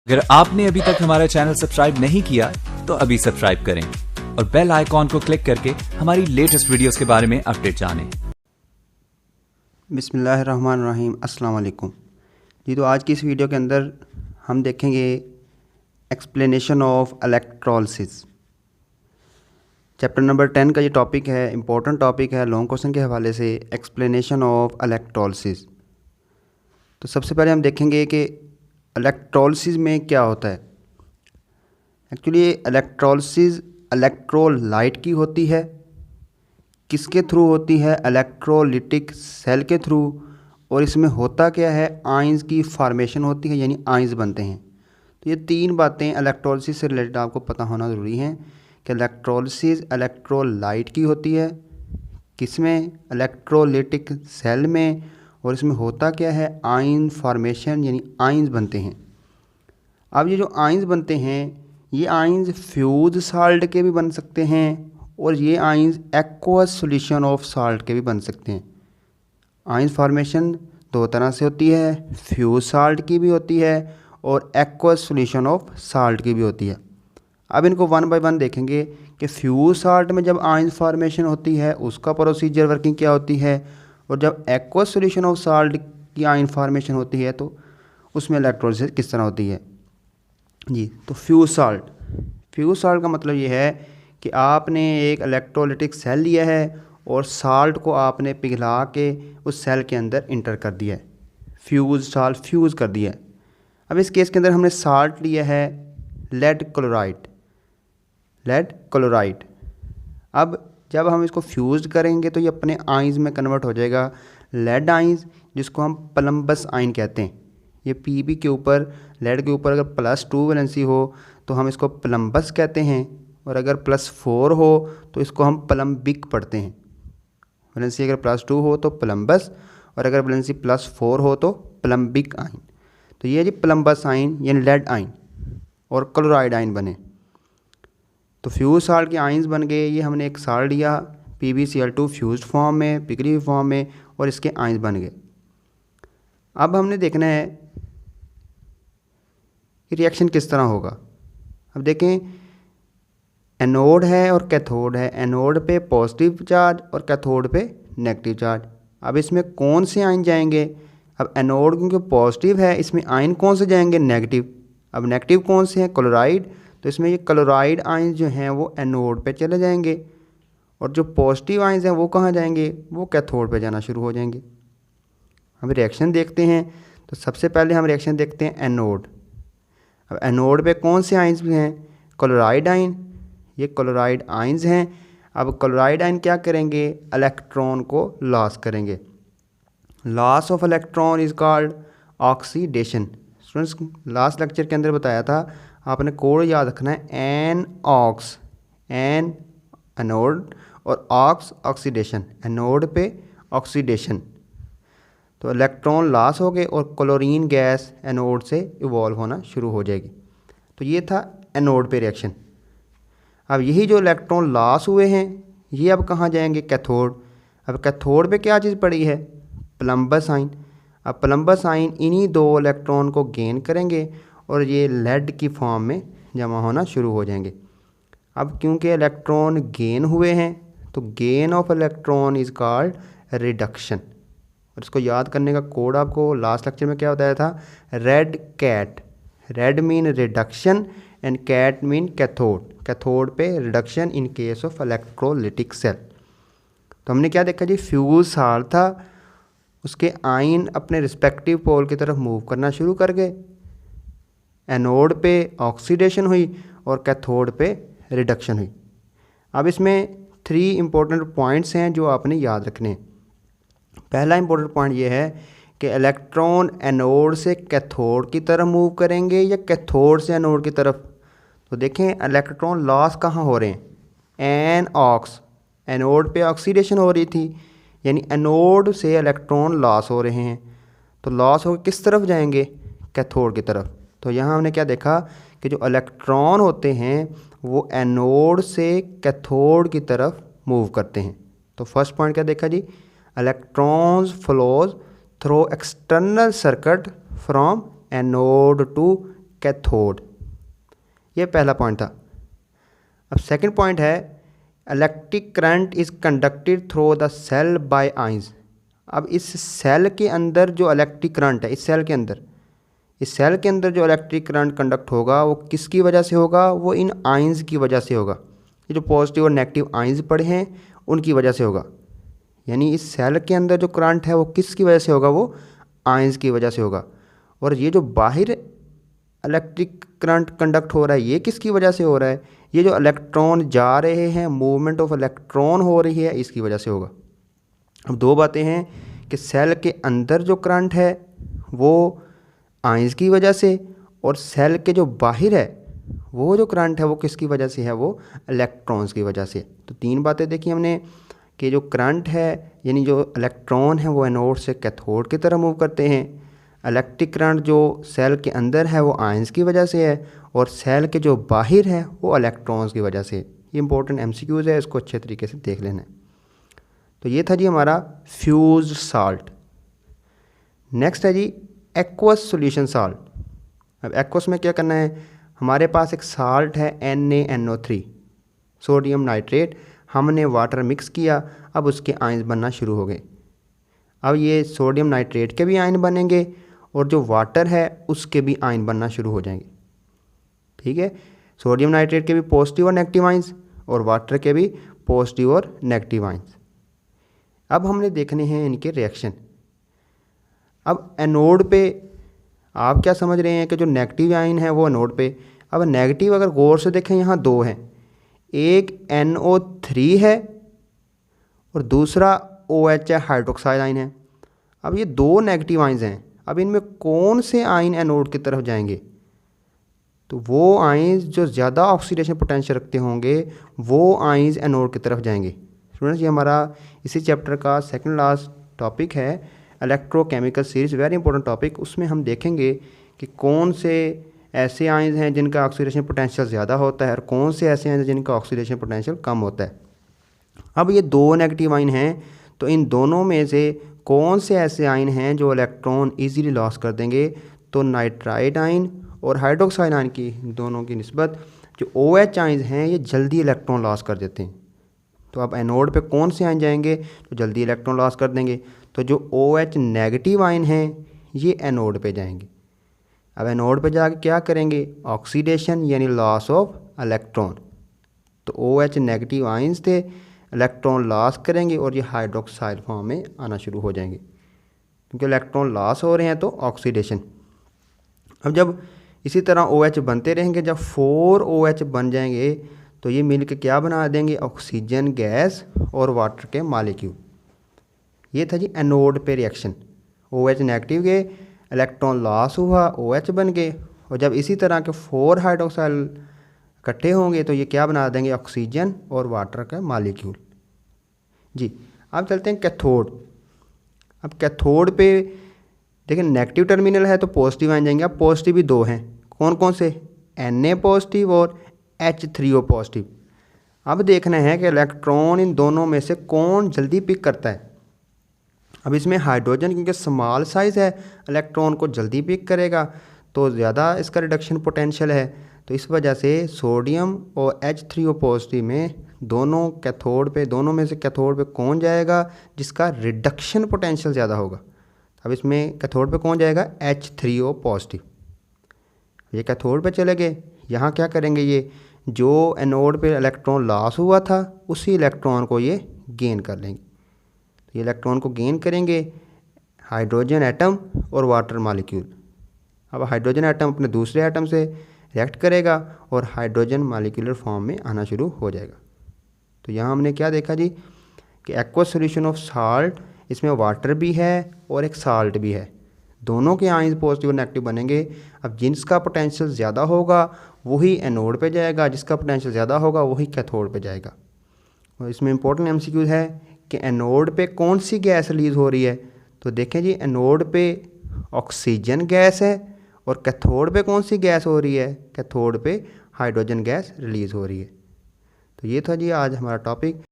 अगर आपने अभी तक हमारा चैनल सब्सक्राइब नहीं किया तो अभी सब्सक्राइब करें और बेल आइकॉन को क्लिक करके हमारी लेटेस्ट वीडियोस के बारे में अपडेट जानें। बिस्मिल्लाहिर्रहमानिर्रहीम, अस्सलाम वालेकुम जी। तो आज की इस वीडियो के अंदर हम देखेंगे explanation of electrolysis. Chapter number 10 का ये टॉपिक है, इम्पोर्टेंट टॉपिक है लॉन्ग क्वेश्चन के हवाले से, एक्सप्लेनेशन ऑफ इलेक्ट्रोलिसिस। तो सबसे पहले हम देखेंगे कि इलेक्ट्रोलिसिस में क्या होता है। एक्चुअली इलेक्ट्रोलिसिस इलेक्ट्रोलाइट की होती है। किसके थ्रू होती है? इलेक्ट्रोलिटिक सेल के थ्रू। और इसमें होता क्या है? आयंस की फॉर्मेशन होती है, यानी आयंस बनते हैं। तो ये तीन बातें इलेक्ट्रोलिसिस से रिलेटेड आपको पता होना ज़रूरी है कि इलेक्ट्रोलिसिस इलेक्ट्रोलाइट की होती है, किसमें? इलेक्ट्रोलिटिक सेल में। और इसमें होता क्या है? आयन फॉर्मेशन, यानी आयंस बनते हैं। अब ये जो आयंस बनते हैं, ये आयंस फ्यूज साल्ट के भी बन सकते हैं और ये ions aqueous solution of salt के भी बन सकते हैं। आयंस फॉर्मेशन दो तरह से होती है, फ्यूज साल्ट की भी होती है और एक्वस सॉल्यूशन ऑफ साल्ट की भी होती है। अब इनको वन बाय वन देखेंगे कि फ्यूज साल्ट में जब आयंस फॉर्मेशन होती है उसका प्रोसीजर वर्किंग क्या होती है, और जब एक्वस सॉल्यूशन ऑफ साल्ट की आयन फॉर्मेशन होती है तो उसमें इलेक्ट्रोलिसिस किस तरह होती है जी। तो फ्यूज साल्ट का मतलब ये है कि आपने एक इलेक्ट्रोलिटिक सेल लिया है और साल्ट को आपने पिघला के उस सेल के अंदर इंटर कर दिया है, फ्यूज़ कर दिया है। अब इस केस के अंदर हमने साल्ट लिया है लेड क्लोराइड। अब जब हम इसको फ्यूज करेंगे तो ये अपने आयंस में कन्वर्ट हो जाएगा लेड आयंस, जिसको हम प्लम्बस आयन कहते हैं। ये पीबी के ऊपर, लेड के ऊपर अगर +2 वैलेंसी हो तो हम इसको प्लम्बस कहते हैं, और अगर +4 हो तो इसको हम प्लम्बिक पढ़ते हैं। वैलेंसी अगर +2 हो तो प्लम्बस, और अगर वैलेंसी +4 हो तो प्लम्बिक आयन। तो ये जी प्लम्बस आयन यानी लेड आयन और क्लोराइड आयन बने। तो फ्यूज साल्ट के आयंस बन गए। ये हमने एक साल्ट लिया PbCl2 फ्यूज्ड फॉर्म में, पिघली हुई फॉर्म में, और इसके आयंस बन गए। अब हमने देखना है कि रिएक्शन किस तरह होगा। अब देखें, एनोड है और कैथोड है। एनोड पे पॉजिटिव चार्ज और कैथोड पे नेगेटिव चार्ज। अब इसमें कौन से आयन जाएंगे? अब एनोड क्योंकि पॉजिटिव है, इसमें आयन कौन से जाएंगे? नेगेटिव। अब नेगेटिव कौन से हैं? क्लोराइड। तो इसमें ये क्लोराइड आयन जो हैं वो एनोड पे चले जाएंगे, और जो पॉजिटिव आयंस हैं वो कहाँ जाएंगे? वो कैथोड पे जाना शुरू हो जाएंगे। हम रिएक्शन देखते हैं। तो सबसे पहले हम रिएक्शन देखते हैं एनोड। अब एनोड पे कौन से आयंस हैं? Chloride ion. ये क्लोराइड आयंस हैं। अब क्लोराइड आयन क्या करेंगे? इलेक्ट्रॉन को लॉस करेंगे। Loss of electron is called oxidation. Students, last lecture के अंदर बताया था, आपने कोड याद रखना है, एन ऑक्स, एन एनोड और ऑक्स ऑक्सीडेशन, एनोड पे ऑक्सीडेशन। तो इलेक्ट्रॉन लॉस हो गए और क्लोरीन गैस एनोड से इवॉल्व होना शुरू हो जाएगी। तो ये था एनोड पे रिएक्शन। अब यही जो इलेक्ट्रॉन लॉस हुए हैं ये अब कहाँ जाएंगे? कैथोड। अब कैथोड पे क्या चीज़ पड़ी है? प्लम्बस आयन। अब प्लम्बस आयन इन्हीं दो इलेक्ट्रॉन को गेन करेंगे और ये लेड की फॉर्म में जमा होना शुरू हो जाएंगे। अब क्योंकि इलेक्ट्रॉन गेन हुए हैं तो gain of electron is called reduction. और इसको याद करने का कोड आपको लास्ट लेक्चर में क्या बताया था? Red cat. Red mean reduction and cat mean cathode. Cathode पे reduction in case of electrolytic cell. तो हमने क्या देखा जी? फ्यूज साल्ट था, उसके आयन अपने रिस्पेक्टिव पोल की तरफ मूव करना शुरू कर गए। एनोड पे ऑक्सीडेशन हुई और कैथोड पे रिडक्शन हुई। अब इसमें 3 इंपॉर्टेंट पॉइंट्स हैं जो आपने याद रखने हैं। पहला इंपॉर्टेंट पॉइंट ये है कि इलेक्ट्रॉन एनोड से कैथोड की तरफ मूव करेंगे या कैथोड से एनोड की तरफ। तो देखें, इलेक्ट्रॉन लॉस कहाँ हो रहे हैं? एन ऑक्स, एनोड पे ऑक्सीडेशन हो रही थी, यानी एनोड से इलेक्ट्रॉन लॉस हो रहे हैं। तो लॉस हो किस तरफ जाएंगे? कैथोड की तरफ। तो यहाँ हमने क्या देखा कि जो इलेक्ट्रॉन होते हैं वो एनोड से कैथोड की तरफ मूव करते हैं। तो फर्स्ट पॉइंट क्या देखा जी? Electrons flows through external circuit from anode to cathode. ये पहला पॉइंट था। अब सेकंड पॉइंट है electric current is conducted through the cell by ions. अब इस सेल के अंदर जो इलेक्ट्रिक करंट है, इस सेल के अंदर जो इलेक्ट्रिक करंट कंडक्ट होगा वो किसकी वजह से होगा? वो इन आयंस की वजह से होगा। ये जो पॉजिटिव और नेगेटिव आयंस पड़े हैं उनकी वजह से होगा। यानी इस सेल के अंदर जो करंट है वो किसकी वजह से होगा? वो आयंस की वजह से होगा। और ये जो बाहर इलेक्ट्रिक करंट कंडक्ट हो रहा है ये किसकी वजह से हो रहा है? ये जो इलेक्ट्रॉन जा रहे हैं, मूवमेंट ऑफ इलेक्ट्रॉन हो रही है, इसकी वजह से होगा। अब दो बातें हैं कि सेल के अंदर जो करंट है वो आयंस की वजह से, और सेल के जो बाहर है वो जो करंट है वो किसकी वजह से है? वो इलेक्ट्रॉन्स की वजह से। तो तीन बातें देखी हमने कि जो करंट है यानी जो इलेक्ट्रॉन है वो एनोड से कैथोड की तरफ मूव करते हैं। इलेक्ट्रिक करंट जो सेल के अंदर है वो आयंस की वजह से है, और सेल के जो बाहर है वो इलेक्ट्रॉन्स की वजह से। ये इंपॉर्टेंट एमसीक्यूज़ है, इसको अच्छे तरीके से देख लेना है। तो ये था जी हमारा फ्यूज्ड साल्ट। नेक्स्ट है जी एक्वस सॉल्यूशन साल्ट। अब एक्वस में क्या करना है? हमारे पास एक साल्ट है NaNO3 सोडियम नाइट्रेट, हमने वाटर मिक्स किया, अब उसके आयंस बनना शुरू हो गए। अब ये सोडियम नाइट्रेट के भी आयन बनेंगे और जो वाटर है उसके भी आयन बनना शुरू हो जाएंगे। ठीक है, सोडियम नाइट्रेट के भी पॉजिटिव और नेगेटिव आयंस और वाटर के भी पॉजिटिव और नेगेटिव आयंस। अब हमने देखने हैं इनके रिएक्शन। अब एनोड पे आप क्या समझ रहे हैं कि जो नेगेटिव आयन है वो एनोड पे। अब नेगेटिव अगर गौर से देखें यहाँ दो हैं, एक NO3 है और दूसरा OH है, हाइड्रोक्साइड आयन है। अब ये दो नेगेटिव आयन्स हैं, अब इनमें कौन से आयन एनोड की तरफ जाएंगे? तो वो आयन्स जो ज़्यादा ऑक्सीडेशन पोटेंशियल रखते होंगे वो आयन्स एनोड की तरफ जाएंगे। स्टूडेंट्स, ये हमारा इसी चैप्टर का सेकंड लास्ट टॉपिक है electrochemical series, very important topic. उसमें हम देखेंगे कि कौन से ऐसे आयन्स हैं जिनका ऑक्सीडेशन पोटेंशियल ज़्यादा होता है और कौन से ऐसे आयन्स जिनका ऑक्सीडेशन पोटेंशियल कम होता है। अब ये दो नेगेटिव आयन हैं, तो इन दोनों में से कौन से ऐसे आयन हैं जो इलेक्ट्रॉन इजीली लॉस कर देंगे? तो नाइट्राइड आयन और हाइड्रोक्साइड आयन की दोनों की निस्बत जो OH आयन हैं ये जल्दी इलेक्ट्रॉन लॉस कर देते हैं। तो अब एनोड पे कौन से आयन जाएंगे जो जल्दी इलेक्ट्रॉन लॉस कर देंगे? तो जो OH नेगेटिव आयन हैं ये एनोड पे जाएंगे। अब एनोड पे जाके क्या करेंगे? ऑक्सीडेशन यानी लॉस ऑफ इलेक्ट्रॉन। तो OH नेगेटिव आयंस थे, इलेक्ट्रॉन लॉस करेंगे और ये हाइड्रोक्साइड फॉर्म में आना शुरू हो जाएंगे। क्योंकि इलेक्ट्रॉन लॉस हो रहे हैं तो ऑक्सीडेशन। अब जब इसी तरह OH बनते रहेंगे, जब 4 OH बन जाएंगे तो ये मिलकर क्या बना देंगे? ऑक्सीजन गैस और वाटर के मॉलिक्यूल। ये था जी एनोड पे रिएक्शन। OH नेगेटिव गए, इलेक्ट्रॉन लॉस हुआ, OH बन गए, और जब इसी तरह के 4 हाइड्रोक्साइड इकट्ठे होंगे तो ये क्या बना देंगे? ऑक्सीजन और वाटर का मॉलिक्यूल। जी, अब चलते हैं कैथोड। अब कैथोड पे देखिए नेगेटिव टर्मिनल है तो पॉजिटिव आयन जाएंगे। अब पॉजिटिव भी दो हैं, कौन कौन से? Na पॉजिटिव और H3O पॉजिटिव। अब देखना है कि इलेक्ट्रॉन इन दोनों में से कौन जल्दी पिक करता है। अब इसमें हाइड्रोजन क्योंकि स्मॉल साइज़ है इलेक्ट्रॉन को जल्दी पिक करेगा, तो ज़्यादा इसका रिडक्शन पोटेंशियल है। तो इस वजह से सोडियम और H3O पॉजिटिव में दोनों में से कैथोड पे कौन जाएगा जिसका रिडक्शन पोटेंशियल ज़्यादा होगा? अब इसमें कैथोड पे कौन जाएगा? H3O positive. ये कैथोड पे चले गए, यहाँ क्या करेंगे? ये जो एनोड पे इलेक्ट्रॉन लॉस हुआ था उसी इलेक्ट्रॉन को ये गेन कर लेंगे। तो ये इलेक्ट्रॉन को गेन करेंगे हाइड्रोजन एटम और वाटर मॉलिक्यूल। अब हाइड्रोजन एटम अपने दूसरे एटम से रिएक्ट करेगा और हाइड्रोजन मॉलिक्यूलर फॉर्म में आना शुरू हो जाएगा। तो यहाँ हमने क्या देखा जी कि एक्वस सॉल्यूशन ऑफ साल्ट, इसमें वाटर भी है और एक साल्ट भी है, दोनों के आयंस पॉजिटिव और नेगेटिव बनेंगे। अब जिसका पोटेंशियल ज़्यादा होगा वही एनोड पे जाएगा, जिसका पोटेंशियल ज़्यादा होगा वही कैथोड पे जाएगा। और इसमें इंपॉर्टेंट एमसीक्यू है कि एनोड पे कौन सी गैस रिलीज़ हो रही है? तो देखें जी, एनोड पे ऑक्सीजन गैस है और कैथोड पे कौन सी गैस हो रही है? कैथोड पे हाइड्रोजन गैस रिलीज़ हो रही है। तो ये था जी आज हमारा टॉपिक।